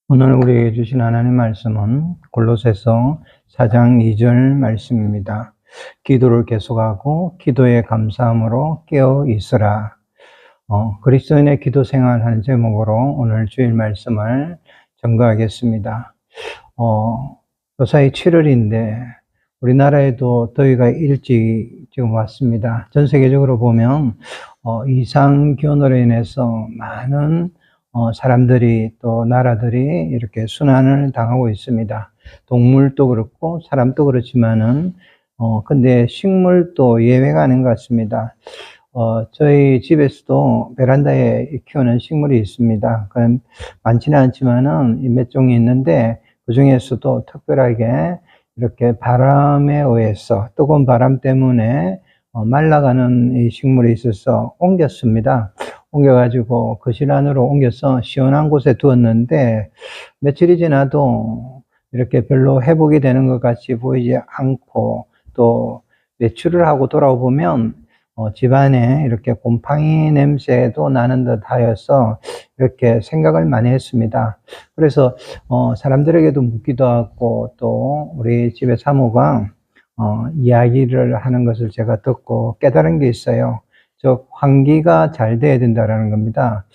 오늘 우리에게 주신 하나님 말씀은 골로새서 4장 2절 말씀입니다. 기도를 계속하고 기도에 감사함으로 깨어 있으라. 그리스도인의 기도 생활 하는 제목으로 오늘 주일 말씀을 전거하겠습니다. 요사이 7월인데 우리나라에도 더위가 일찍 지금 왔습니다. 전 세계적으로 보면 이상기온으로 인해서 많은 사람들이 또 나라들이 이렇게 순환을 당하고 있습니다. 동물도 그렇고 사람도 그렇지만은 근데 식물도 예외가 아닌 것 같습니다. 저희 집에서도 베란다에 키우는 식물이 있습니다. 많지는 않지만은 몇 종이 있는데 그 중에서도 특별하게 이렇게 바람에 의해서 뜨거운 바람 때문에 말라가는 이 식물이 있어서 옮겼습니다. 옮겨가지고 거실 안으로 옮겨서 시원한 곳에 두었는데 며칠이 지나도 이렇게 별로 회복이 되는 것 같이 보이지 않고 또 외출을 하고 돌아오면 집안에 이렇게 곰팡이 냄새도 나는 듯 하여서 이렇게 생각을 많이 했습니다. 그래서 사람들에게도 묻기도 하고 또 우리 집의 사모가 이야기를 하는 것을 제가 듣고 깨달은 게 있어요. 즉 환기가 잘 돼야 된다라는 겁니다.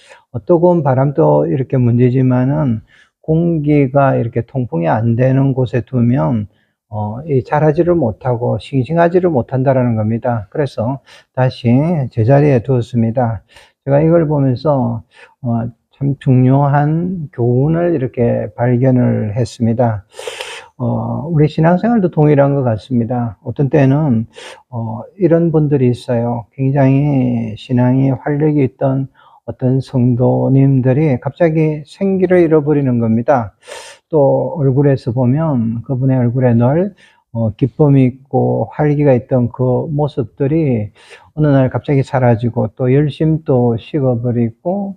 뜨거운 바람도 이렇게 문제지만은 공기가 이렇게 통풍이 안 되는 곳에 두면 자라지를 못하고 싱싱하지를 못한다라는 겁니다. 그래서 다시 제자리에 두었습니다. 제가 이걸 보면서 참 중요한 교훈을 이렇게 발견을 했습니다. 우리 신앙생활도 동일한 것 같습니다. 어떤 때는 이런 분들이 있어요. 굉장히 신앙이 활력이 있던 어떤 성도님들이 갑자기 생기를 잃어버리는 겁니다. 또 얼굴에서 보면 그분의 얼굴에 늘 기쁨이 있고 활기가 있던 그 모습들이 어느 날 갑자기 사라지고 또 열심도 식어버리고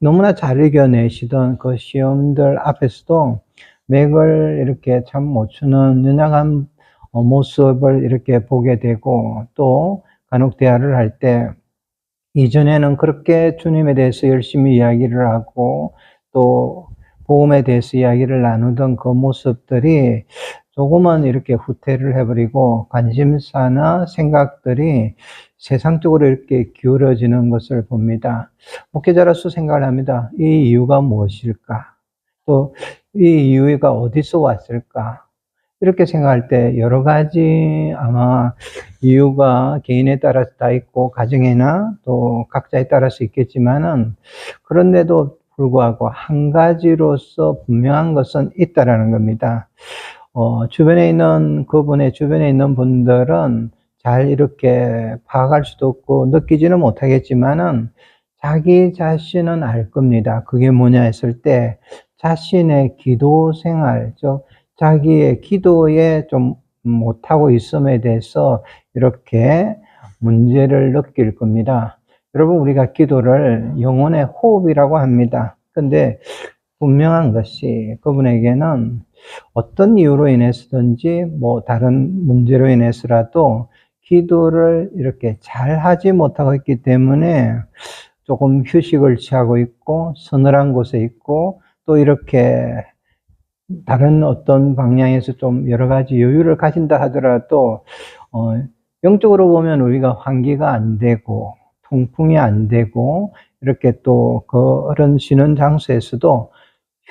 너무나 잘 이겨내시던 그 시험들 앞에서도 맥을 이렇게 참 못 추는 연약한 모습을 이렇게 보게 되고 또 간혹 대화를 할 때 이전에는 그렇게 주님에 대해서 열심히 이야기를 하고 또 복음에 대해서 이야기를 나누던 그 모습들이 조금은 이렇게 후퇴를 해버리고 관심사나 생각들이 세상 쪽으로 이렇게 기울어지는 것을 봅니다. 목회자로서 생각을 합니다. 이 이유가 무엇일까? 또 이 이유가 어디서 왔을까? 이렇게 생각할 때 여러 가지 아마 이유가 개인에 따라서 다 있고 가정이나 또 각자에 따라서 있겠지만은 그런데도 불구하고 한 가지로서 분명한 것은 있다라는 겁니다. 주변에 있는 그분의 주변에 있는 분들은 잘 이렇게 파악할 수도 없고 느끼지는 못하겠지만은 자기 자신은 알 겁니다. 그게 뭐냐 했을 때 자신의 기도 생활, 즉 자기의 기도에 좀 못하고 있음에 대해서 이렇게 문제를 느낄 겁니다. 여러분, 우리가 기도를 영혼의 호흡이라고 합니다. 근데 분명한 것이 그분에게는 어떤 이유로 인해서든지 뭐 다른 문제로 인해서라도 기도를 이렇게 잘 하지 못하고 있기 때문에 조금 휴식을 취하고 있고 서늘한 곳에 있고 또 이렇게 다른 어떤 방향에서 좀 여러 가지 여유를 가진다 하더라도 영적으로 보면 우리가 환기가 안 되고 통풍이 안 되고 이렇게 또 그런 쉬는 장소에서도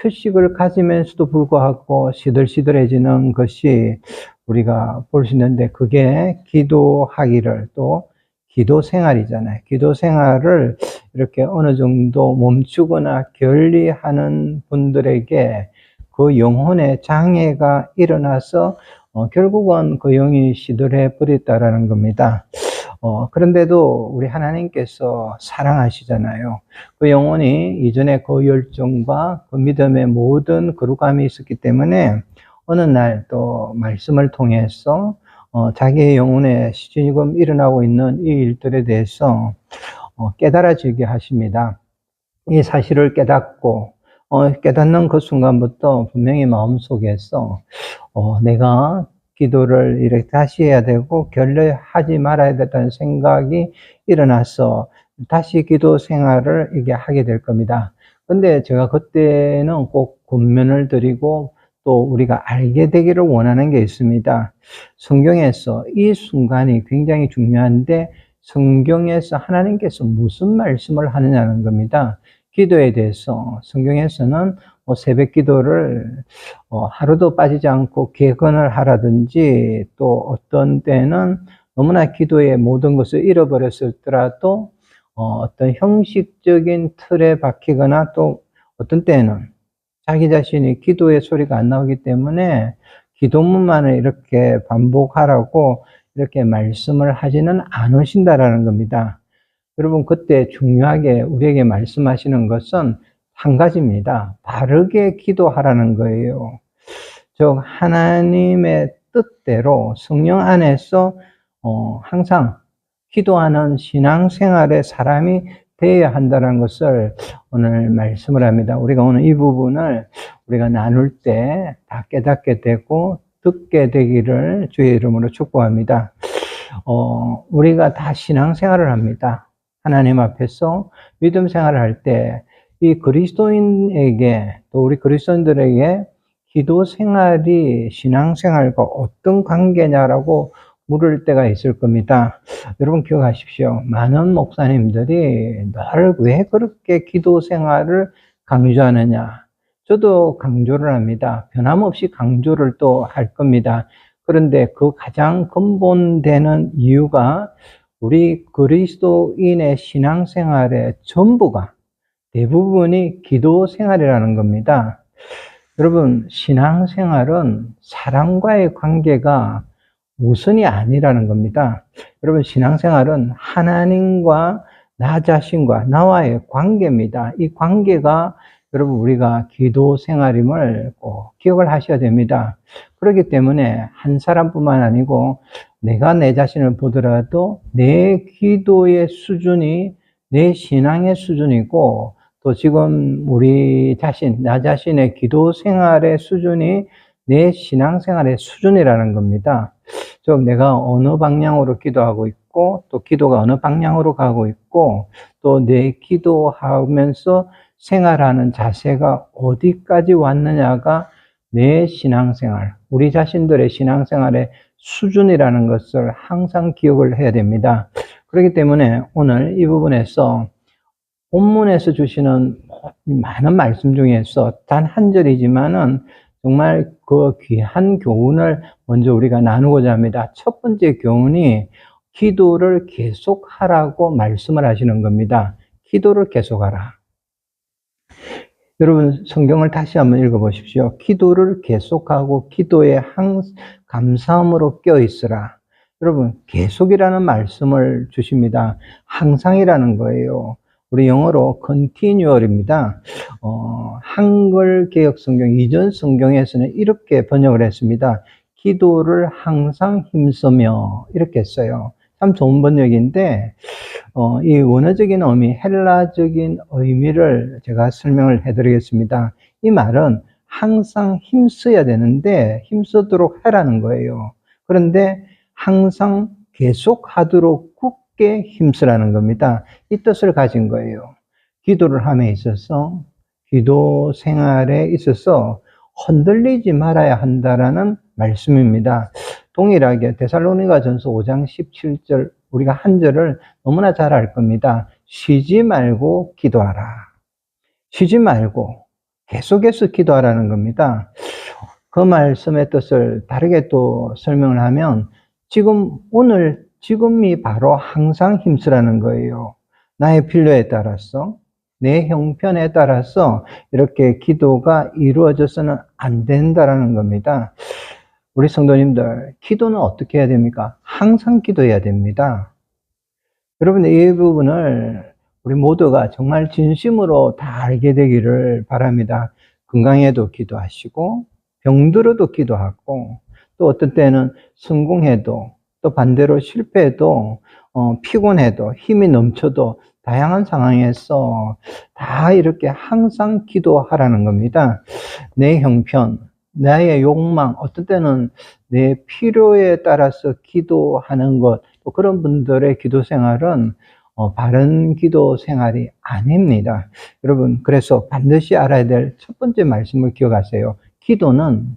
휴식을 가지면서도 불구하고 시들시들해지는 것이 우리가 볼 수 있는데 그게 기도하기를 또 기도 생활이잖아요. 기도 생활을 이렇게 어느 정도 멈추거나 게을리하는 분들에게 그 영혼의 장애가 일어나서 결국은 그 영이 시들해 버렸다라는 겁니다. 그런데도 우리 하나님께서 사랑하시잖아요. 그 영혼이 이전에 그 열정과 그 믿음의 모든 거룩함이 있었기 때문에 어느 날 또 말씀을 통해서 자기의 영혼에 지금 일어나고 있는 이 일들에 대해서 깨달아지게 하십니다. 이 사실을 깨닫고 깨닫는 그 순간부터 분명히 마음속에서 내가 기도를 이렇게 다시 해야 되고 결례하지 말아야 된다는 생각이 일어나서 다시 기도 생활을 이게 하게 될 겁니다. 근데 제가 그때는 꼭 권면을 드리고 또 우리가 알게 되기를 원하는 게 있습니다. 성경에서 이 순간이 굉장히 중요한데 성경에서 하나님께서 무슨 말씀을 하느냐는 겁니다. 기도에 대해서 성경에서는 새벽 기도를 하루도 빠지지 않고 객언을 하라든지 또 어떤 때는 너무나 기도의 모든 것을 잃어버렸을지라도 어떤 형식적인 틀에 박히거나 또 어떤 때는 자기 자신이 기도의 소리가 안 나오기 때문에 기도문만을 이렇게 반복하라고 이렇게 말씀을 하지는 않으신다라는 겁니다. 여러분, 그때 중요하게 우리에게 말씀하시는 것은 한 가지입니다. 바르게 기도하라는 거예요. 즉, 하나님의 뜻대로 성령 안에서 항상 기도하는 신앙생활의 사람이 되어야 한다는 것을 오늘 말씀을 합니다. 우리가 오늘 이 부분을 우리가 나눌 때 다 깨닫게 되고 듣게 되기를 주의 이름으로 축복합니다. 우리가 다 신앙생활을 합니다. 하나님 앞에서 믿음 생활을 할 때 이 그리스도인에게 또 우리 그리스도인들에게 기도 생활이 신앙생활과 어떤 관계냐라고 물을 때가 있을 겁니다. 여러분 기억하십시오. 많은 목사님들이 늘 왜 그렇게 기도 생활을 강조하느냐. 저도 강조를 합니다. 변함없이 강조를 또 할 겁니다. 그런데 그 가장 근본되는 이유가 우리 그리스도인의 신앙생활의 전부가 대부분이 기도 생활이라는 겁니다. 여러분, 신앙생활은 사람과의 관계가 우선이 아니라는 겁니다. 여러분, 신앙생활은 하나님과 나 자신과 나와의 관계입니다. 이 관계가 여러분 우리가 기도 생활임을 꼭 기억을 하셔야 됩니다. 그렇기 때문에 한 사람뿐만 아니고 내가 내 자신을 보더라도 내 기도의 수준이 내 신앙의 수준이고 또 지금 우리 자신, 나 자신의 기도 생활의 수준이 내 신앙생활의 수준이라는 겁니다. 즉 내가 어느 방향으로 기도하고 있고 또 기도가 어느 방향으로 가고 있고 또 내 기도하면서 생활하는 자세가 어디까지 왔느냐가 내 신앙생활, 우리 자신들의 신앙생활의 수준이라는 것을 항상 기억을 해야 됩니다. 그렇기 때문에 오늘 이 부분에서 본문에서 주시는 많은 말씀 중에서 단 한 절이지만은 정말 그 귀한 교훈을 먼저 우리가 나누고자 합니다. 첫 번째 교훈이 기도를 계속하라고 말씀을 하시는 겁니다. 기도를 계속하라. 여러분 성경을 다시 한번 읽어보십시오. 기도를 계속하고 기도에 감사함으로 껴있으라. 여러분 계속이라는 말씀을 주십니다. 항상이라는 거예요. 우리 영어로 continual입니다. 한글 개역 성경 이전 성경에서는 이렇게 번역을 했습니다. 기도를 항상 힘쓰며 이렇게 했어요. 참 좋은 번역인데 이 원어적인 의미, 헬라적인 의미를 제가 설명을 해드리겠습니다. 이 말은 항상 힘써야 되는데 힘쓰도록 해라는 거예요. 그런데 항상 계속하도록 굳게 힘쓰라는 겁니다. 이 뜻을 가진 거예요. 기도를 함에 있어서 기도 생활에 있어서 흔들리지 말아야 한다라는 말씀입니다. 동일하게 데살로니가전서 5장 17절 우리가 한 절을 너무나 잘 알 겁니다. 쉬지 말고 기도하라. 쉬지 말고 계속해서 기도하라는 겁니다. 그 말씀의 뜻을 다르게 또 설명을 하면 지금이 바로 항상 힘쓰라는 거예요. 나의 필요에 따라서 내 형편에 따라서 이렇게 기도가 이루어져서는 안 된다라는 겁니다. 우리 성도님들, 기도는 어떻게 해야 됩니까? 항상 기도해야 됩니다. 여러분, 이 부분을 우리 모두가 정말 진심으로 다 알게 되기를 바랍니다. 건강해도 기도하시고, 병들어도 기도하고, 또 어떤 때는 성공해도, 또 반대로 실패해도, 피곤해도, 힘이 넘쳐도, 다양한 상황에서 다 이렇게 항상 기도하라는 겁니다. 내 형편, 나의 욕망, 어떤 때는 내 필요에 따라서 기도하는 것, 또 그런 분들의 기도 생활은 바른 기도 생활이 아닙니다. 여러분, 그래서 반드시 알아야 될 첫 번째 말씀을 기억하세요. 기도는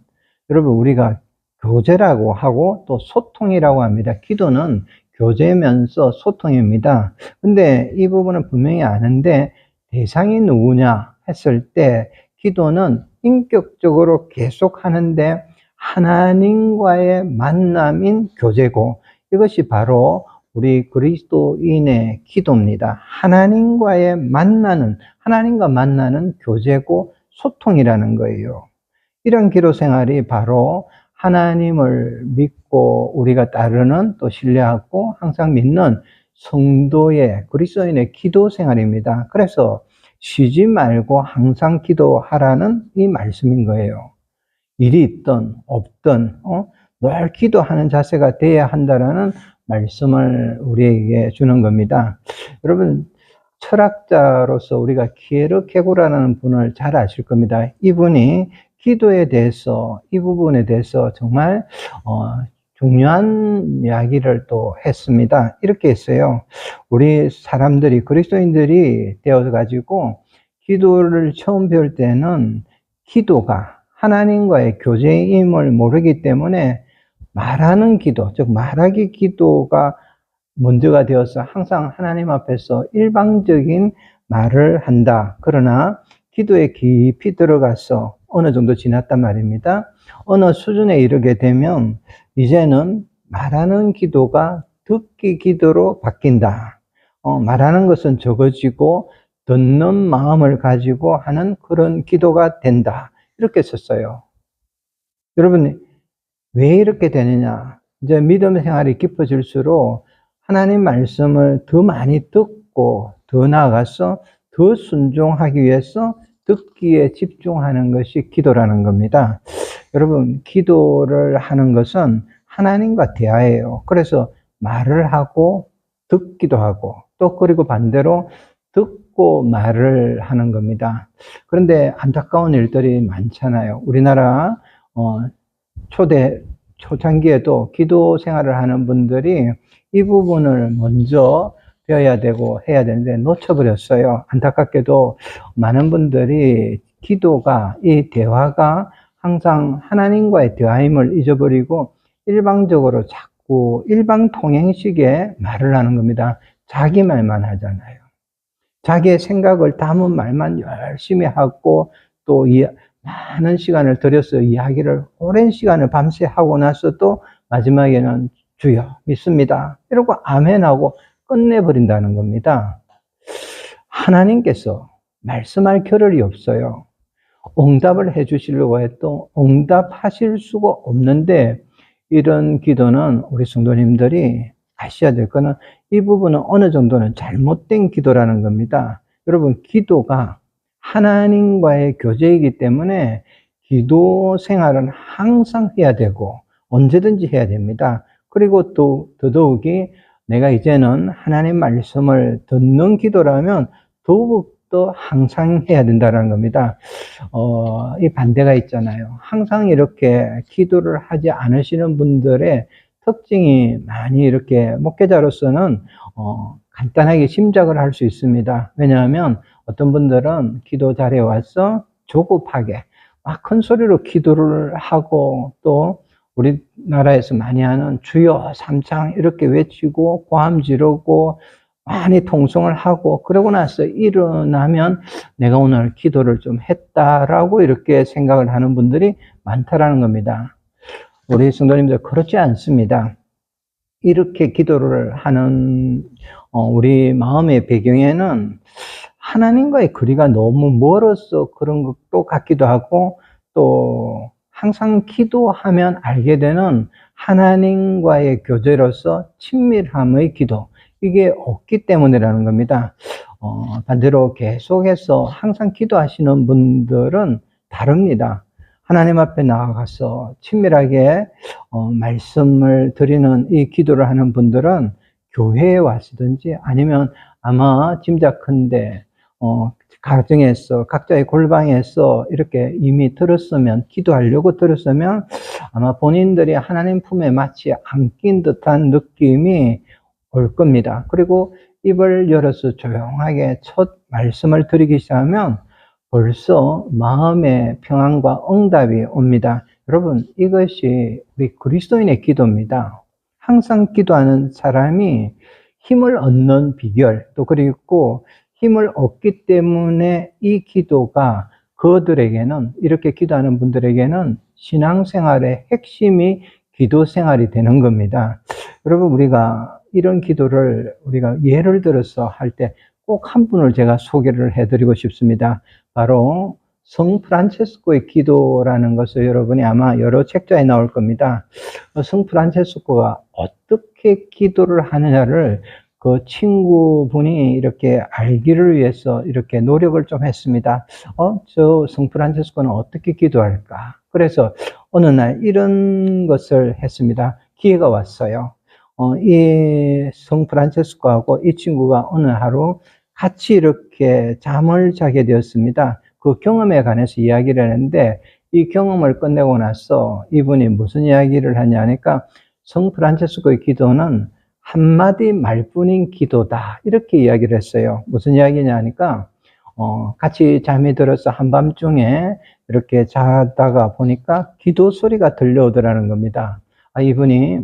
여러분 우리가 교제라고 하고 또 소통이라고 합니다. 기도는 교제면서 소통입니다. 근데 이 부분은 분명히 아는데 대상이 누구냐 했을 때 기도는 인격적으로 계속 하는데 하나님과의 만남인 교제고 이것이 바로 우리 그리스도인의 기도입니다. 하나님과 만나는 교제고 소통이라는 거예요. 이런 기도 생활이 바로 하나님을 믿고 우리가 따르는 또 신뢰하고 항상 믿는 성도의 그리스도인의 기도 생활입니다. 그래서 쉬지 말고 항상 기도하라는 이 말씀인 거예요. 일이 있든 없든 늘 기도하는 자세가 돼야 한다라는 말씀을 우리에게 주는 겁니다. 여러분, 철학자로서 우리가 키에르케고라는 분을 잘 아실 겁니다. 이분이 기도에 대해서 이 부분에 대해서 정말 중요한 이야기를 또 했습니다. 이렇게 했어요. 우리 사람들이 그리스도인들이 되어 가지고 기도를 처음 배울 때는 기도가 하나님과의 교제임을 모르기 때문에 말하는 기도, 즉 말하기 기도가 먼저가 되어서 항상 하나님 앞에서 일방적인 말을 한다. 그러나 기도에 깊이 들어가서 어느 정도 지났단 말입니다. 어느 수준에 이르게 되면 이제는 말하는 기도가 듣기 기도로 바뀐다. 말하는 것은 적어지고 듣는 마음을 가지고 하는 그런 기도가 된다. 이렇게 썼어요. 여러분, 왜 이렇게 되느냐? 이제 믿음 생활이 깊어질수록 하나님 말씀을 더 많이 듣고 더 나아가서 더 순종하기 위해서 듣기에 집중하는 것이 기도라는 겁니다. 여러분, 기도를 하는 것은 하나님과 대화예요. 그래서 말을 하고 듣기도 하고 또 그리고 반대로 듣고 말을 하는 겁니다. 그런데 안타까운 일들이 많잖아요. 우리나라 초창기에도 기도 생활을 하는 분들이 이 부분을 먼저 배워야 되고 해야 되는데 놓쳐버렸어요. 안타깝게도 많은 분들이 기도가, 이 대화가 항상 하나님과의 대화임을 잊어버리고 일방적으로 자꾸 일방통행식의 말을 하는 겁니다. 자기 말만 하잖아요. 자기의 생각을 담은 말만 열심히 하고 또 많은 시간을 들여서 이야기를 오랜 시간을 밤새 하고 나서 또 마지막에는 주여 믿습니다 이러고 아멘하고 끝내버린다는 겁니다. 하나님께서 말씀할 겨를이 없어요. 응답을 해 주시려고 해도 응답하실 수가 없는데 이런 기도는 우리 성도님들이 아셔야 될 거는 이 부분은 어느 정도는 잘못된 기도라는 겁니다. 여러분, 기도가 하나님과의 교제이기 때문에 기도 생활은 항상 해야 되고 언제든지 해야 됩니다. 그리고 또 더더욱이 내가 이제는 하나님 말씀을 듣는 기도라면 더욱더 항상 해야 된다는 겁니다. 이 반대가 있잖아요. 항상 이렇게 기도를 하지 않으시는 분들의 특징이 많이 이렇게 목회자로서는 간단하게 짐작을 할 수 있습니다. 왜냐하면 어떤 분들은 기도 자리에 와서 조급하게 막 큰 소리로 기도를 하고 또 우리나라에서 많이 하는 주여 삼창 이렇게 외치고 고함 지르고 많이 통성을 하고 그러고 나서 일어나면 내가 오늘 기도를 좀 했다라고 이렇게 생각을 하는 분들이 많다라는 겁니다. 우리 성도님들 그렇지 않습니다. 이렇게 기도를 하는 우리 마음의 배경에는 하나님과의 거리가 너무 멀어서 그런 것도 같기도 하고 또 항상 기도하면 알게 되는 하나님과의 교제로서 친밀함의 기도 이게 없기 때문이라는 겁니다. 반대로 계속해서 항상 기도하시는 분들은 다릅니다. 하나님 앞에 나아가서 친밀하게 말씀을 드리는 이 기도를 하는 분들은 교회에 왔든지 아니면 아마 짐작컨대 가정에서 각자의 골방에서 이렇게 이미 들었으면 기도하려고 들었으면 아마 본인들이 하나님 품에 마치 안긴 듯한 느낌이 올 겁니다. 그리고 입을 열어서 조용하게 첫 말씀을 드리기 시작하면 벌써 마음의 평안과 응답이 옵니다. 여러분, 이것이 우리 그리스도인의 기도입니다. 항상 기도하는 사람이 힘을 얻는 비결, 또 그리고 힘을 얻기 때문에 이 기도가 그들에게는, 이렇게 기도하는 분들에게는 신앙생활의 핵심이 기도 생활이 되는 겁니다. 여러분, 우리가 이런 기도를 우리가 예를 들어서 할 때 꼭 한 분을 제가 소개를 해드리고 싶습니다. 바로 성 프란체스코의 기도라는 것을 여러분이 아마 여러 책자에 나올 겁니다. 성 프란체스코가 어떻게 기도를 하느냐를 그 친구분이 이렇게 알기를 위해서 이렇게 노력을 좀 했습니다. 저 성 프란체스코는 어떻게 기도할까? 그래서 어느 날 이런 것을 했습니다. 기회가 왔어요. 이 성 프란체스코하고 이 친구가 어느 하루 같이 이렇게 잠을 자게 되었습니다. 그 경험에 관해서 이야기를 했는데, 이 경험을 끝내고 나서 이분이 무슨 이야기를 하냐 하니까 성 프란체스코의 기도는 한마디 말뿐인 기도다, 이렇게 이야기를 했어요. 무슨 이야기냐 하니까 같이 잠이 들어서 한밤중에 이렇게 자다가 보니까 기도 소리가 들려오더라는 겁니다. 이분이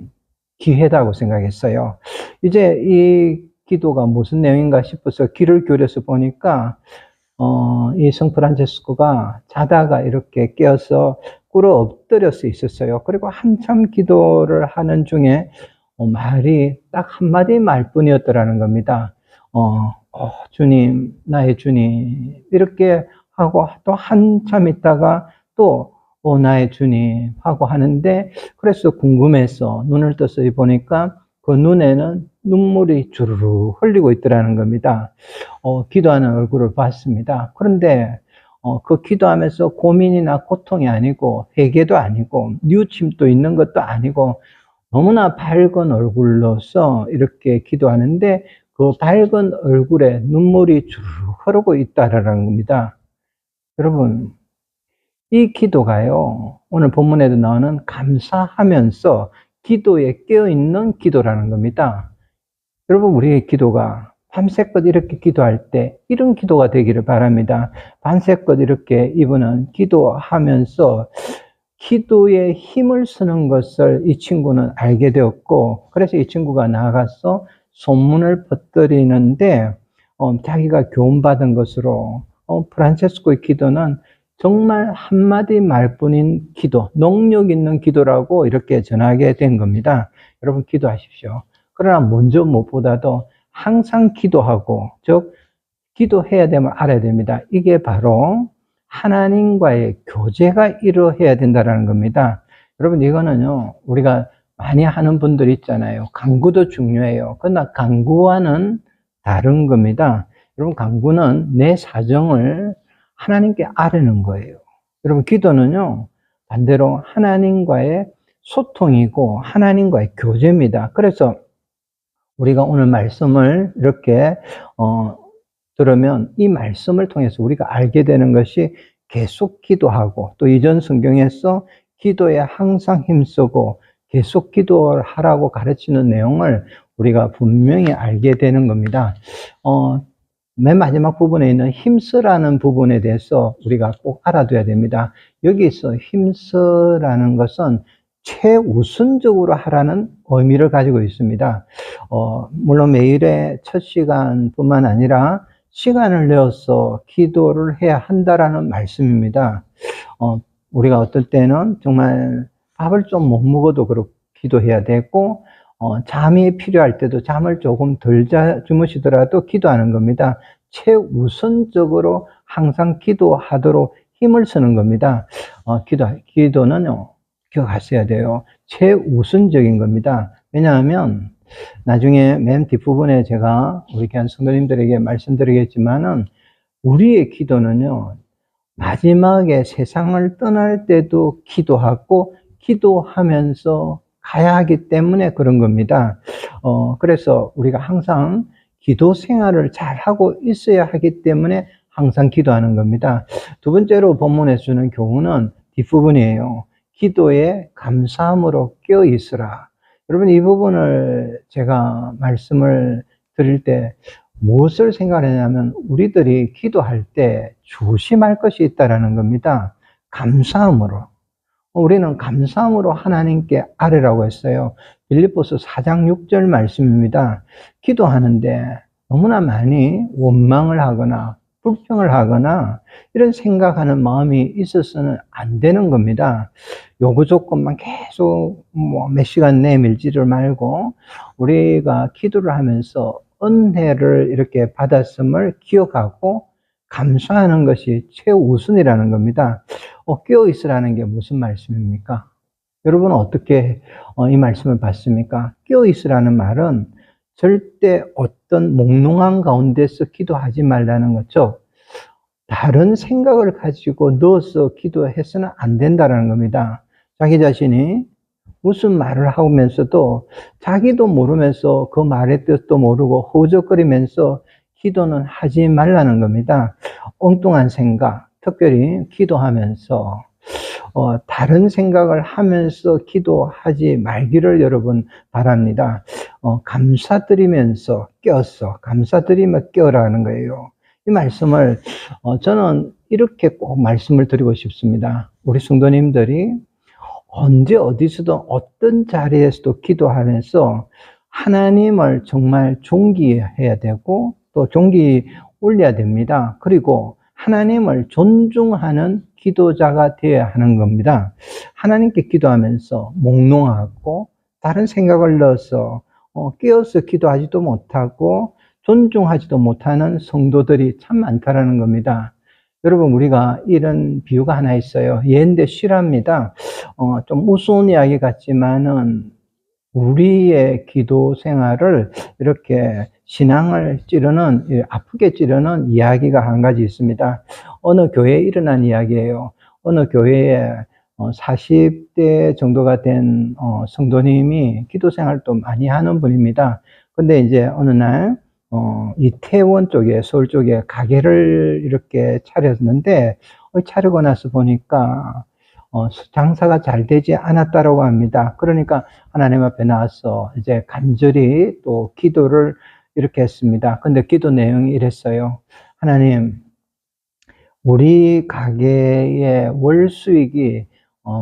기회다고 생각했어요. 이제 이 기도가 무슨 내용인가 싶어서 귀를 기울여서 보니까 이 성 프란체스코가 자다가 이렇게 깨어서 꿇어 엎드려서 있었어요. 그리고 한참 기도를 하는 중에 말이 딱 한마디 말뿐이었더라는 겁니다. 주님, 나의 주님, 이렇게 하고 또 한참 있다가 또 나의 주님 하고 하는데, 그래서 궁금해서 눈을 떠서 보니까 그 눈에는 눈물이 주르르 흘리고 있더라는 겁니다. 기도하는 얼굴을 봤습니다. 그런데 그 기도하면서 고민이나 고통이 아니고 회개도 아니고 뉘우침도 있는 것도 아니고 너무나 밝은 얼굴로서 이렇게 기도하는데, 그 밝은 얼굴에 눈물이 주르르 흐르고 있다라는 겁니다. 여러분, 이 기도가요, 오늘 본문에도 나오는 감사하면서 기도에 깨어있는 기도라는 겁니다. 여러분, 우리의 기도가 밤새껏 이렇게 기도할 때 이런 기도가 되기를 바랍니다. 밤새껏 이렇게 이분은 기도하면서 기도에 힘을 쓰는 것을 이 친구는 알게 되었고, 그래서 이 친구가 나가서 소문을 퍼뜨리는데, 자기가 교훈받은 것으로 프란체스코의 기도는 정말 한마디 말뿐인 기도, 능력 있는 기도라고 이렇게 전하게 된 겁니다. 여러분, 기도하십시오. 그러나 먼저 무엇보다도 항상 기도하고, 즉 기도해야 됨을 알아야 됩니다. 이게 바로 하나님과의 교제가 이루어야 된다는 겁니다. 여러분, 이거는요, 우리가 많이 하는 분들 있잖아요. 간구도 중요해요. 그러나 간구와는 다른 겁니다. 여러분, 간구는 내 사정을 하나님께 아뢰는 거예요. 여러분, 기도는요, 반대로 하나님과의 소통이고 하나님과의 교제입니다. 그래서 우리가 오늘 말씀을 이렇게 들으면 이 말씀을 통해서 우리가 알게 되는 것이 계속 기도하고, 또 이전 성경에서 기도에 항상 힘쓰고 계속 기도를 하라고 가르치는 내용을 우리가 분명히 알게 되는 겁니다. 맨 마지막 부분에 있는 힘쓰라는 부분에 대해서 우리가 꼭 알아둬야 됩니다. 여기서 힘쓰라는 것은 최우선적으로 하라는 의미를 가지고 있습니다. 물론 매일의 첫 시간뿐만 아니라 시간을 내어서 기도를 해야 한다라는 말씀입니다. 우리가 어떨 때는 정말 밥을 좀 못 먹어도 그렇게 기도해야 되고, 잠이 필요할 때도 잠을 조금 덜 주무시더라도 기도하는 겁니다. 최우선적으로 항상 기도하도록 힘을 쓰는 겁니다. 기도는요, 기억하셔야 돼요. 최우선적인 겁니다. 왜냐하면 나중에 맨 뒷부분에 제가 우리 교회 성도님들에게 말씀드리겠지만은, 우리의 기도는요, 마지막에 세상을 떠날 때도 기도하고 기도하면서 가야 하기 때문에 그런 겁니다. 그래서 우리가 항상 기도 생활을 잘 하고 있어야 하기 때문에 항상 기도하는 겁니다. 두 번째로 본문에 주는 교훈은 뒷부분이에요. 기도에 감사함으로 깨어 있으라. 여러분, 이 부분을 제가 말씀을 드릴 때 무엇을 생각하냐면 우리들이 기도할 때 조심할 것이 있다라는 겁니다. 감사함으로. 우리는 감사함으로 하나님께 아뢰라고 했어요. 빌립보서 4장 6절 말씀입니다. 기도하는데 너무나 많이 원망을 하거나 불평을 하거나 이런 생각하는 마음이 있어서는 안 되는 겁니다. 요구 조건만 계속 몇 시간 내밀지를 말고 우리가 기도를 하면서 은혜를 이렇게 받았음을 기억하고 감사하는 것이 최우선이라는 겁니다. 깨어 있으라는 게 무슨 말씀입니까? 여러분은 어떻게 이 말씀을 받습니까? 깨어 있으라는 말은 절대 어떤 몽롱한 가운데서 기도하지 말라는 거죠. 다른 생각을 가지고 넣어서 기도해서는 안 된다는 겁니다. 자기 자신이 무슨 말을 하면서도 자기도 모르면서 그 말의 뜻도 모르고 허우적거리면서 기도는 하지 말라는 겁니다. 엉뚱한 생각, 특별히 기도하면서 다른 생각을 하면서 기도하지 말기를 여러분 바랍니다. 감사드리면서 껴서 감사드리며 껴라는 거예요. 이 말씀을 저는 이렇게 꼭 말씀을 드리고 싶습니다. 우리 성도님들이 언제 어디서든 어떤 자리에서도 기도하면서 하나님을 정말 존귀해야 되고 또 존귀 올려야 됩니다. 그리고 하나님을 존중하는 기도자가 되어야 하는 겁니다. 하나님께 기도하면서 몽롱하고 다른 생각을 넣어서 깨어서 기도하지도 못하고 존중하지도 못하는 성도들이 참 많다라는 겁니다. 여러분, 우리가 이런 비유가 하나 있어요. 예인데 실화입니다. 좀 우스운 이야기 같지만은 우리의 기도 생활을 이렇게 신앙을 찌르는, 아프게 찌르는 이야기가 한 가지 있습니다. 어느 교회에 일어난 이야기예요. 어느 교회에 40대 정도가 된 성도님이 기도 생활도 많이 하는 분입니다. 근데 이제 어느 날 이태원 쪽에, 서울 쪽에 가게를 이렇게 차렸는데, 차리고 나서 보니까 장사가 잘 되지 않았다라고 합니다. 그러니까 하나님 앞에 나와서 이제 간절히 또 기도를 이렇게 했습니다. 근데 기도 내용이 이랬어요. 하나님, 우리 가게의 월 수익이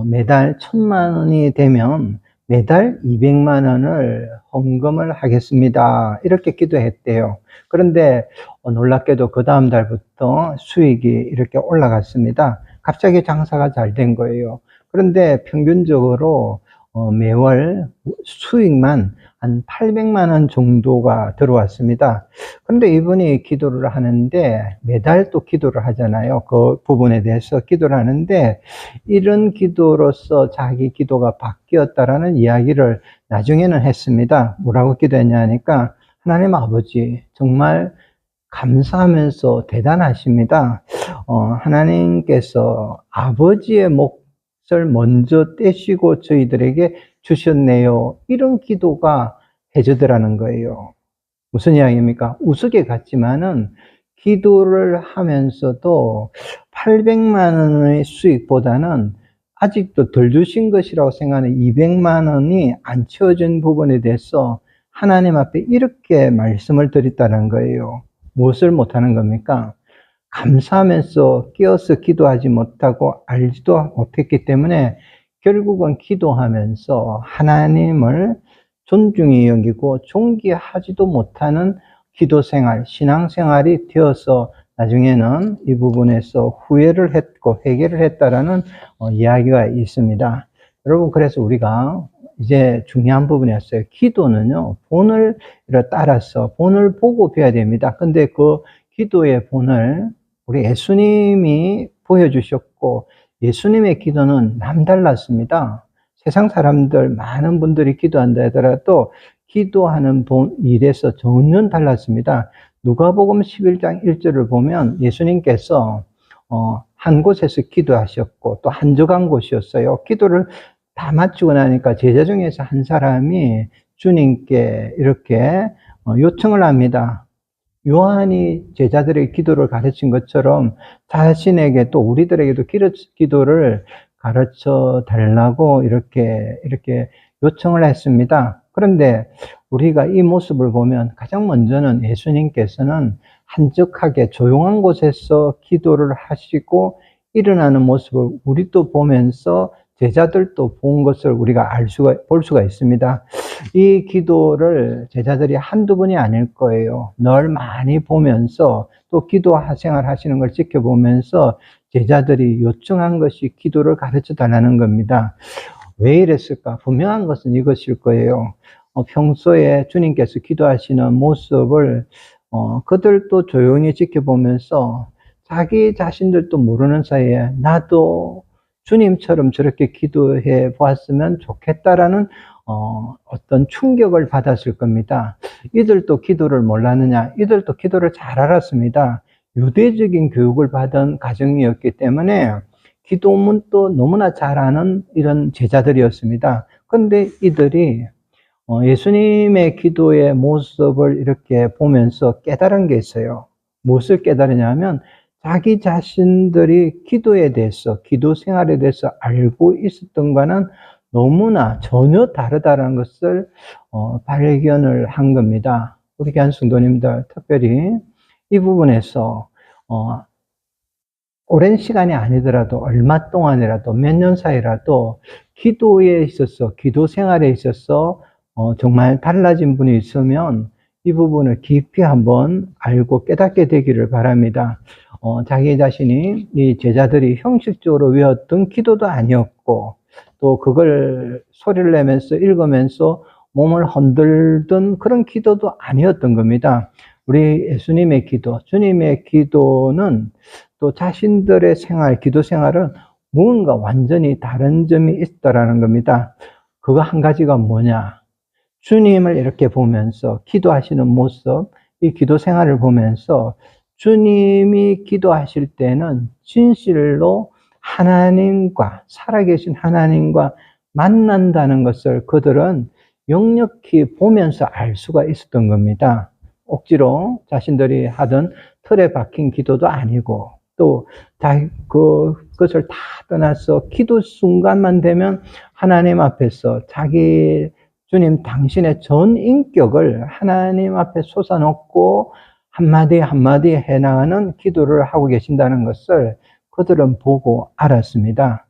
매달 1,000만 원이 되면 매달 200만 원을 헌금을 하겠습니다. 이렇게 기도했대요. 그런데 놀랍게도 그 다음 달부터 수익이 이렇게 올라갔습니다. 갑자기 장사가 잘 된 거예요. 그런데 평균적으로 매월 수익만 한 800만 원 정도가 들어왔습니다. 그런데 이분이 기도를 하는데 매달 또 기도를 하잖아요. 그 부분에 대해서 기도를 하는데 이런 기도로서 자기 기도가 바뀌었다라는 이야기를 나중에는 했습니다. 뭐라고 기도했냐 하니까 하나님 아버지 정말 감사하면서 대단하십니다. 하나님께서 아버지의 몫을 먼저 떼시고 저희들에게 주셨네요. 이런 기도가 해주더라는 거예요. 무슨 이야기입니까? 우스개 같지만은 기도를 하면서도 800만 원의 수익보다는 아직도 덜 주신 것이라고 생각하는 200만 원이 안 채워진 부분에 대해서 하나님 앞에 이렇게 말씀을 드렸다는 거예요. 무엇을 못하는 겁니까? 감사하면서 깨어서 기도하지 못하고 알지도 못했기 때문에 결국은 기도하면서 하나님을 존중히 여기고 존귀하지도 못하는 기도 생활, 신앙 생활이 되어서 나중에는 이 부분에서 후회를 했고 회개를 했다라는 이야기가 있습니다. 여러분, 그래서 우리가 이제 중요한 부분이었어요. 기도는요, 본을 따라서 본을 보고 배워야 됩니다. 근데 그 기도의 본을 우리 예수님이 보여주셨고 예수님의 기도는 남달랐습니다. 세상 사람들 많은 분들이 기도한다 하더라도 기도하는 일에서 전혀 달랐습니다. 누가복음 11장 1절을 보면 예수님께서 한 곳에서 기도하셨고 또 한적한 곳이었어요. 기도를 다 마치고 나니까 제자 중에서 한 사람이 주님께 이렇게 요청을 합니다. 요한이 제자들의 기도를 가르친 것처럼 자신에게 또 우리들에게도 기도를 가르쳐 달라고 이렇게 요청을 했습니다. 그런데 우리가 이 모습을 보면 가장 먼저는 예수님께서는 한적하게 조용한 곳에서 기도를 하시고 일어나는 모습을 우리도 보면서 제자들도 본 것을 우리가 볼 수가 있습니다. 이 기도를 제자들이 한두 번이 아닐 거예요. 늘 많이 보면서 또 기도 생활 하시는 걸 지켜보면서 제자들이 요청한 것이 기도를 가르쳐 달라는 겁니다. 왜 이랬을까? 분명한 것은 이것일 거예요. 평소에 주님께서 기도하시는 모습을 그들도 조용히 지켜보면서 자기 자신들도 모르는 사이에 나도 주님처럼 저렇게 기도해 보았으면 좋겠다라는 어떤 충격을 받았을 겁니다. 이들도 기도를 몰랐느냐? 이들도 기도를 잘 알았습니다. 유대적인 교육을 받은 가정이었기 때문에 기도문도 너무나 잘 아는 이런 제자들이었습니다. 그런데 이들이 예수님의 기도의 모습을 이렇게 보면서 깨달은 게 있어요. 무엇을 깨달으냐면 자기 자신들이 기도에 대해서, 기도 생활에 대해서 알고 있었던 것과는 너무나 전혀 다르다는 것을 발견을 한 겁니다. 우리 교회 성도님들 특별히 이 부분에서 오랜 시간이 아니더라도 얼마 동안이라도 몇 년 사이라도 기도에 있어서, 기도 생활에 있어서 정말 달라진 분이 있으면 이 부분을 깊이 한번 알고 깨닫게 되기를 바랍니다. 자기 자신이 이 제자들이 형식적으로 외웠던 기도도 아니었고 또 그걸 소리를 내면서 읽으면서 몸을 흔들던 그런 기도도 아니었던 겁니다. 우리 예수님의 기도, 주님의 기도는 또 자신들의 생활, 기도 생활은 무언가 완전히 다른 점이 있다라는 겁니다. 그거 한 가지가 뭐냐? 주님을 이렇게 보면서 기도하시는 모습, 이 기도 생활을 보면서 주님이 기도하실 때는 진실로 하나님과, 살아계신 하나님과 만난다는 것을 그들은 역력히 보면서 알 수가 있었던 겁니다. 억지로 자신들이 하던 틀에 박힌 기도도 아니고 또 그것을 다 떠나서 기도 순간만 되면 하나님 앞에서 자기 주님 당신의 전 인격을 하나님 앞에 솟아놓고 한마디 한마디 해나가는 기도를 하고 계신다는 것을 그들은 보고 알았습니다.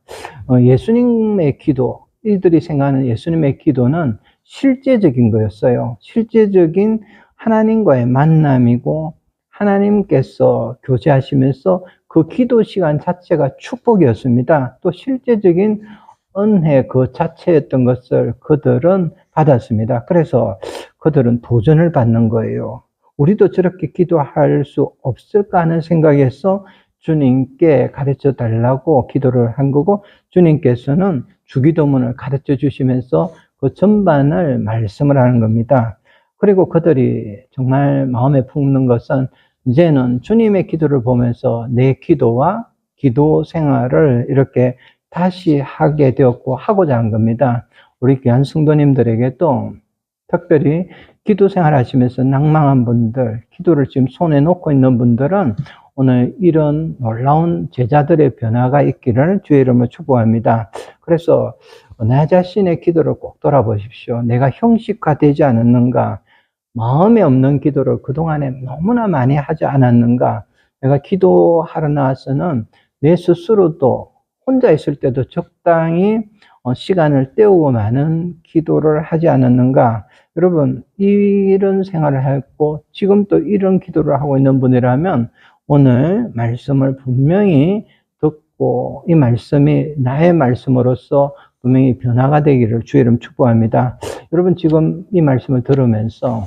예수님의 기도, 이들이 생각하는 예수님의 기도는 실제적인 거였어요. 실제적인 하나님과의 만남이고 하나님께서 교제하시면서 그 기도 시간 자체가 축복이었습니다. 또 실제적인 은혜 그 자체였던 것을 그들은 받았습니다. 그래서 그들은 도전을 받는 거예요. 우리도 저렇게 기도할 수 없을까 하는 생각에서 주님께 가르쳐 달라고 기도를 한 거고 주님께서는 주기도문을 가르쳐 주시면서 그 전반을 말씀을 하는 겁니다. 그리고 그들이 정말 마음에 품는 것은 이제는 주님의 기도를 보면서 내 기도와 기도 생활을 이렇게 다시 하게 되었고 하고자 한 겁니다. 우리 귀한 성도님들에게도 특별히 기도 생활 하시면서 낭망한 분들, 기도를 지금 손에 놓고 있는 분들은 오늘 이런 놀라운 제자들의 변화가 있기를 주의 이름으로 축복합니다. 그래서 나 자신의 기도를 꼭 돌아보십시오. 내가 형식화되지 않았는가? 마음에 없는 기도를 그동안에 너무나 많이 하지 않았는가? 내가 기도하러 나와서는 내 스스로도 혼자 있을 때도 적당히 시간을 때우고 많은 기도를 하지 않았는가? 여러분, 이런 생활을 했고 지금 또 이런 기도를 하고 있는 분이라면 오늘 말씀을 분명히 듣고 이 말씀이 나의 말씀으로서 분명히 변화가 되기를 주의 이름 축복합니다. 여러분 지금 이 말씀을 들으면서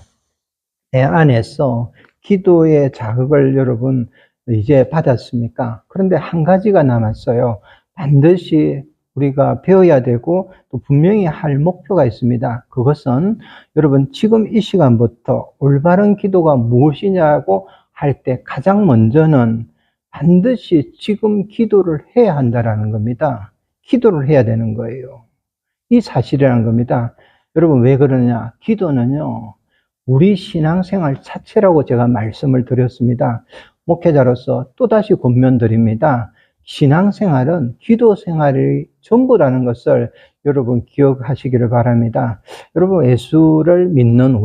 내 안에서 기도의 자극을 여러분 이제 받았습니까? 그런데 한 가지가 남았어요. 반드시 우리가 배워야 되고 또 분명히 할 목표가 있습니다. 그것은 여러분 지금 이 시간부터 올바른 기도가 무엇이냐고 할 때 가장 먼저는 반드시 지금 기도를 해야 한다는 겁니다. 기도를 해야 되는 거예요. 이 사실이라는 겁니다. 여러분 왜 그러냐? 기도는요, 우리 신앙생활 자체라고 제가 말씀을 드렸습니다. 목회자로서 또다시 권면드립니다. 신앙생활은 기도 생활이 전부라는 것을 여러분 기억하시기를 바랍니다. 여러분, 예수를 믿는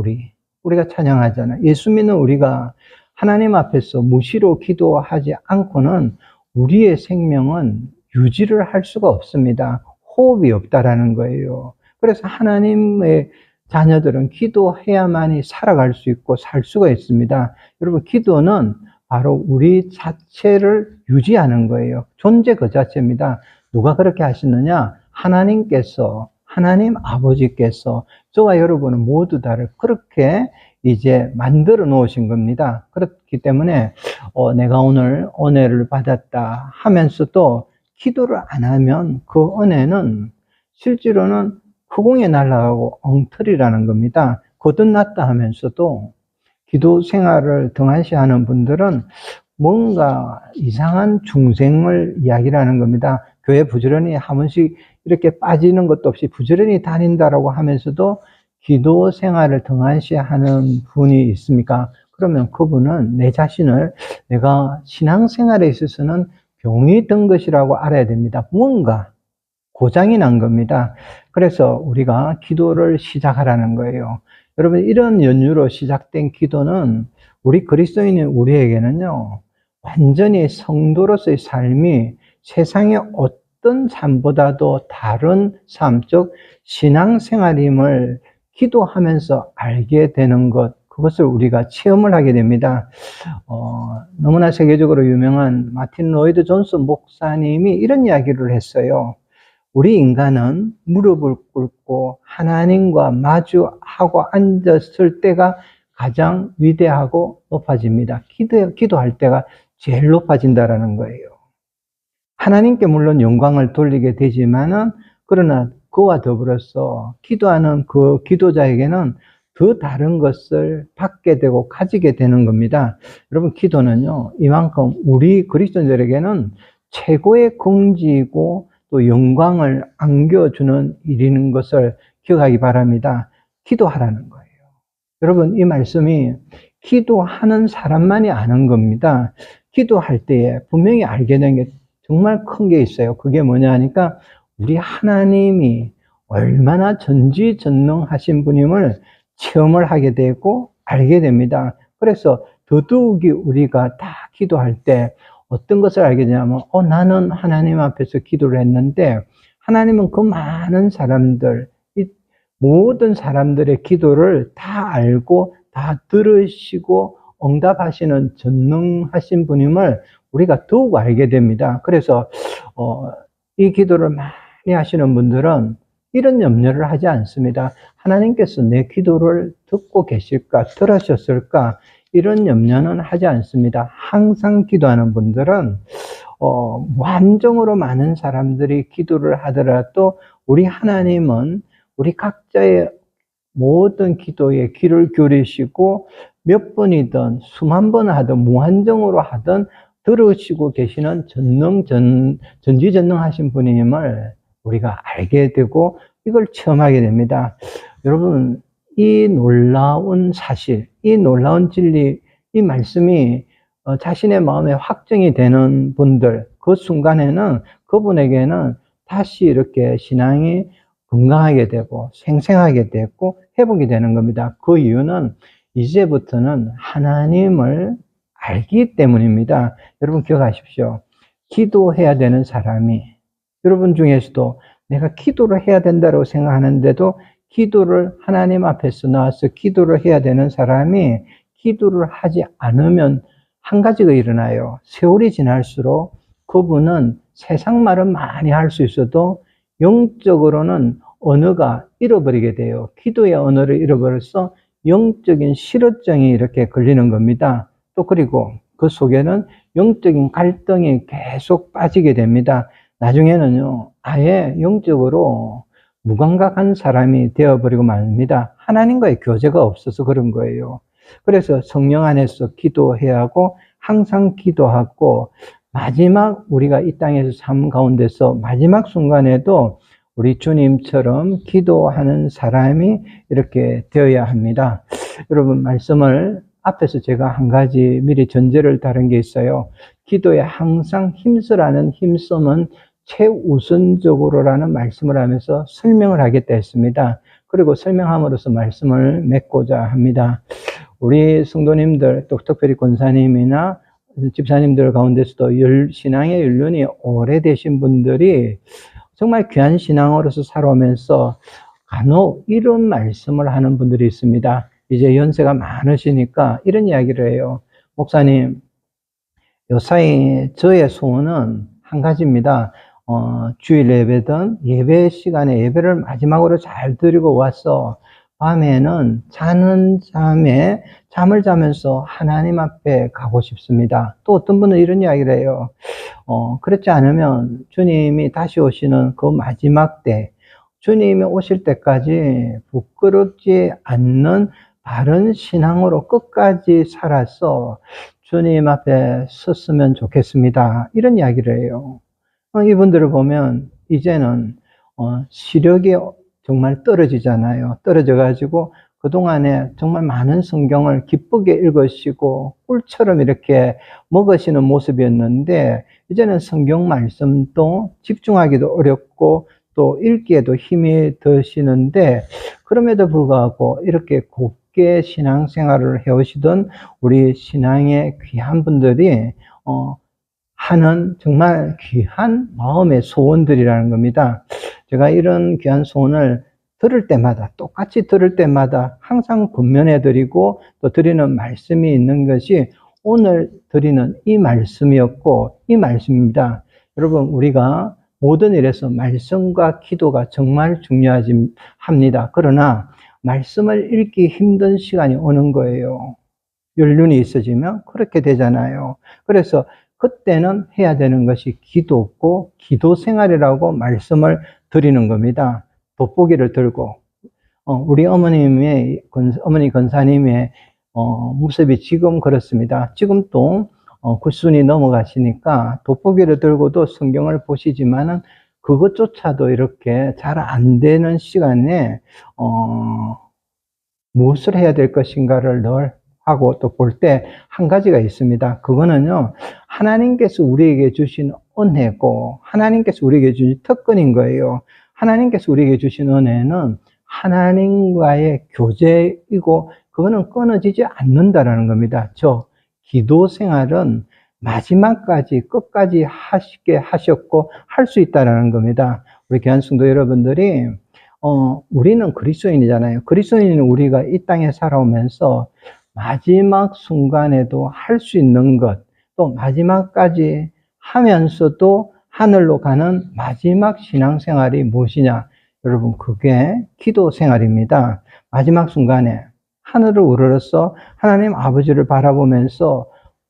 우리가 찬양하잖아요. 예수 믿는 우리가 하나님 앞에서 무시로 기도하지 않고는 우리의 생명은 유지를 할 수가 없습니다. 호흡이 없다라는 거예요. 그래서 하나님의 자녀들은 기도해야만이 살아갈 수 있고 살 수가 있습니다. 여러분, 기도는 바로 우리 자체를 유지하는 거예요. 존재 그 자체입니다. 누가 그렇게 하시느냐? 하나님께서, 하나님 아버지께서 저와 여러분은 모두 다를 그렇게 이제 만들어 놓으신 겁니다. 그렇기 때문에 내가 오늘 은혜를 받았다 하면서도 기도를 안 하면 그 은혜는 실제로는 허공에 날아가고 엉터리라는 겁니다. 거듭났다 하면서도 기도 생활을 등한시하는 분들은 뭔가 이상한 중생을 이야기하는 겁니다. 교회 부지런히 한 번씩 이렇게 빠지는 것도 없이 부지런히 다닌다라고 하면서도 기도 생활을 등한시하는 분이 있습니까? 그러면 그분은 내 자신을 내가 신앙생활에 있어서는 병이 든 것이라고 알아야 됩니다. 뭔가 고장이 난 겁니다. 그래서 우리가 기도를 시작하라는 거예요. 여러분, 이런 연유로 시작된 기도는 우리 그리스도인인 우리에게는요, 완전히 성도로서의 삶이 세상의 어떤 삶보다도 다른 삶, 즉 신앙생활임을 기도하면서 알게 되는 것, 그것을 우리가 체험을 하게 됩니다. 너무나 세계적으로 유명한 마틴 로이드 존슨 목사님이 이런 이야기를 했어요. 우리 인간은 무릎을 꿇고 하나님과 마주하고 앉았을 때가 가장 위대하고 높아집니다. 기도할 때가 제일 높아진다라는 거예요. 하나님께 물론 영광을 돌리게 되지만은, 그러나 그와 더불어서 기도하는 그 기도자에게는 더 다른 것을 받게 되고 가지게 되는 겁니다. 여러분, 기도는요, 이만큼 우리 그리스도인들에게는 최고의 긍지이고 또 영광을 안겨주는 일인 것을 기억하기 바랍니다. 기도하라는 거예요. 여러분, 이 말씀이 기도하는 사람만이 아는 겁니다. 기도할 때에 분명히 알게 된 게 정말 큰 게 있어요. 그게 뭐냐 하니까 우리 하나님이 얼마나 전지전능하신 분임을 체험을 하게 되고 알게 됩니다. 그래서 더더욱이 우리가 다 기도할 때 어떤 것을 알게 되냐면, 나는 하나님 앞에서 기도를 했는데 하나님은 그 많은 사람들, 이 모든 사람들의 기도를 다 알고 다 들으시고 응답하시는 전능하신 분임을 우리가 더욱 알게 됩니다. 그래서 이 기도를 많이 하시는 분들은 이런 염려를 하지 않습니다. 하나님께서 내 기도를 듣고 계실까, 들으셨을까, 이런 염려는 하지 않습니다. 항상 기도하는 분들은 무한정으로 많은 사람들이 기도를 하더라도 우리 하나님은 우리 각자의 모든 기도에 귀를 기울이시고 몇 번이든 수만 번 하든 무한정으로 하든 들으시고 계시는 전지전능하신 분임을 우리가 알게 되고 이걸 체험하게 됩니다. 여러분, 이 놀라운 사실, 이 놀라운 진리, 이 말씀이 자신의 마음에 확정이 되는 분들, 그 순간에는 그분에게는 다시 이렇게 신앙이 건강하게 되고 생생하게 되고 회복이 되는 겁니다. 그 이유는 이제부터는 하나님을 알기 때문입니다. 여러분, 기억하십시오. 기도해야 되는 사람이, 여러분 중에서도 내가 기도를 해야 된다고 생각하는데도 기도를 하나님 앞에서 나와서 기도를 해야 되는 사람이 기도를 하지 않으면 한 가지가 일어나요. 세월이 지날수록 그분은 세상 말은 많이 할 수 있어도 영적으로는 언어가 잃어버리게 돼요. 기도의 언어를 잃어버려서 영적인 실어증이 이렇게 걸리는 겁니다. 또 그리고 그 속에는 영적인 갈등이 계속 빠지게 됩니다. 나중에는요, 아예 영적으로 무감각한 사람이 되어버리고 말입니다. 하나님과의 교제가 없어서 그런 거예요. 그래서 성령 안에서 기도해야 하고 항상 기도하고 마지막 우리가 이 땅에서 삶 가운데서 마지막 순간에도 우리 주님처럼 기도하는 사람이 이렇게 되어야 합니다. 여러분, 말씀을 앞에서 제가 한 가지 미리 전제를 다른 게 있어요. 기도에 항상 힘쓰라는 힘쓰면 최우선적으로라는 말씀을 하면서 설명을 하겠다 했습니다. 그리고 설명함으로써 말씀을 맺고자 합니다. 우리 성도님들, 또 특별히 권사님이나 집사님들 가운데서도 신앙의 연륜이 오래되신 분들이 정말 귀한 신앙으로서 살아오면서 간혹 이런 말씀을 하는 분들이 있습니다. 이제 연세가 많으시니까 이런 이야기를 해요. 목사님, 요사이 저의 소원은 한 가지입니다. 주일 예배든 예배 시간에 예배를 마지막으로 잘 드리고 와서 밤에는 자는 잠을 자면서 하나님 앞에 가고 싶습니다. 또 어떤 분은 이런 이야기를 해요. 그렇지 않으면 주님이 다시 오시는 그 마지막 때, 주님이 오실 때까지 부끄럽지 않는 바른 신앙으로 끝까지 살아서 주님 앞에 섰으면 좋겠습니다. 이런 이야기를 해요. 이분들을 보면 이제는 시력이 정말 떨어지잖아요. 떨어져가지고 그동안에 정말 많은 성경을 기쁘게 읽으시고 꿀처럼 이렇게 먹으시는 모습이었는데 이제는 성경 말씀도 집중하기도 어렵고 또 읽기에도 힘이 드시는데 그럼에도 불구하고 이렇게 곱게 신앙생활을 해오시던 우리 신앙의 귀한 분들이 하는 정말 귀한 마음의 소원들이라는 겁니다. 제가 이런 귀한 소원을 들을 때마다, 똑같이 들을 때마다 항상 권면해 드리고 또 드리는 말씀이 있는 것이 오늘 드리는 이 말씀이었고 이 말씀입니다. 여러분, 우리가 모든 일에서 말씀과 기도가 정말 중요합니다. 그러나 말씀을 읽기 힘든 시간이 오는 거예요. 연륜이 있어지면 그렇게 되잖아요. 그래서 그때는 해야 되는 것이 기도고 기도 생활이라고 말씀을 드리는 겁니다. 돋보기를 들고 우리 어머니 권사님의 모습이 지금 그렇습니다. 지금 또 90순이 넘어가시니까 돋보기를 들고도 성경을 보시지만은 그것조차도 이렇게 잘 안 되는 시간에 무엇을 해야 될 것인가를 늘 하고 또 볼 때 한 가지가 있습니다. 그거는요, 하나님께서 우리에게 주신 은혜고 하나님께서 우리에게 주신 특권인 거예요. 하나님께서 우리에게 주신 은혜는 하나님과의 교제이고 그거는 끊어지지 않는다라는 겁니다. 기도 생활은 마지막까지 끝까지 하시게 하셨고 할 수 있다라는 겁니다. 우리 귀한 성도 여러분들이 우리는 그리스도인이잖아요. 그리스도인은 우리가 이 땅에 살아오면서 마지막 순간에도 할 수 있는 것, 또 마지막까지 하면서도 하늘로 가는 마지막 신앙생활이 무엇이냐? 여러분, 그게 기도 생활입니다. 마지막 순간에 하늘을 우러러서 하나님 아버지를 바라보면서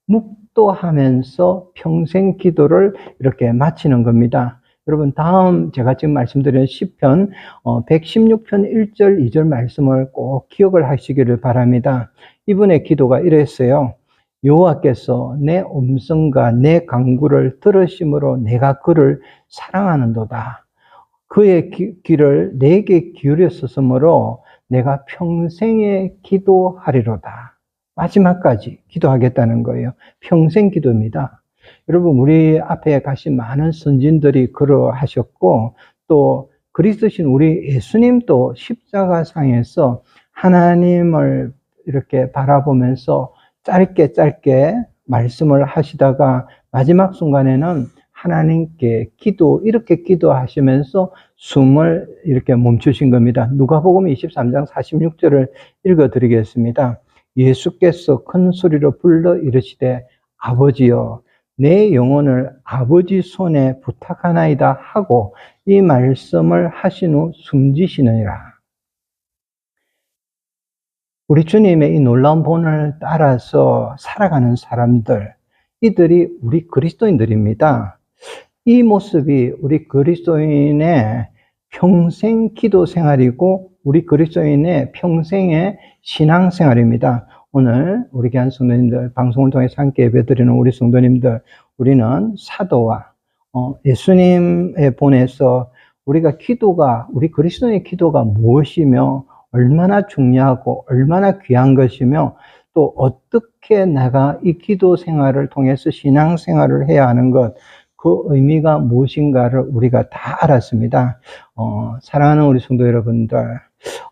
묵도하면서 평생 기도를 이렇게 마치는 겁니다. 여러분, 다음 제가 지금 말씀드린 시편 116편 1절 2절 말씀을 꼭 기억을 하시기를 바랍니다. 이분의 기도가 이랬어요. 여호와께서 내 음성과 내 간구를 들으심으로 내가 그를 사랑하는도다. 그의 귀를 내게 기울였으므로 내가 평생에 기도하리로다. 마지막까지 기도하겠다는 거예요. 평생 기도입니다. 여러분, 우리 앞에 가신 많은 선진들이 그러하셨고 또 그리스도신 우리 예수님도 십자가상에서 하나님을 이렇게 바라보면서 짧게 말씀을 하시다가 마지막 순간에는 하나님께 이렇게 기도하시면서 숨을 이렇게 멈추신 겁니다. 누가복음 23장 46절을 읽어드리겠습니다. 예수께서 큰 소리로 불러 이르시되 아버지여 내 영혼을 아버지 손에 부탁하나이다 하고 이 말씀을 하신 후 숨지시느니라. 우리 주님의 이 놀라운 본을 따라서 살아가는 사람들, 이들이 우리 그리스도인들입니다. 이 모습이 우리 그리스도인의 평생 기도 생활이고 우리 그리스도인의 평생의 신앙 생활입니다. 오늘 우리 귀한 성도님들, 방송을 통해서 함께 예배드리는 우리 성도님들, 우리는 사도와 예수님의 본에서 우리 그리스도인의 기도가 무엇이며 얼마나 중요하고 얼마나 귀한 것이며 또 어떻게 내가 이 기도 생활을 통해서 신앙 생활을 해야 하는 것, 그 의미가 무엇인가를 우리가 다 알았습니다. 사랑하는 우리 성도 여러분들,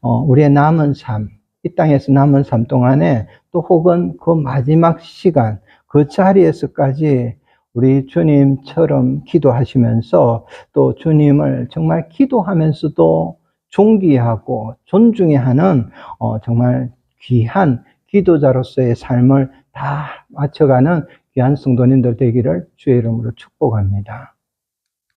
우리의 남은 삶, 이 땅에서 남은 삶 동안에 또 혹은 그 마지막 시간, 그 자리에서까지 우리 주님처럼 기도하시면서 또 주님을 정말 기도하면서도 존귀하고 존중해야 하는 정말 귀한 기도자로서의 삶을 다 맞춰가는 귀한 성도님들 되기를 주의 이름으로 축복합니다.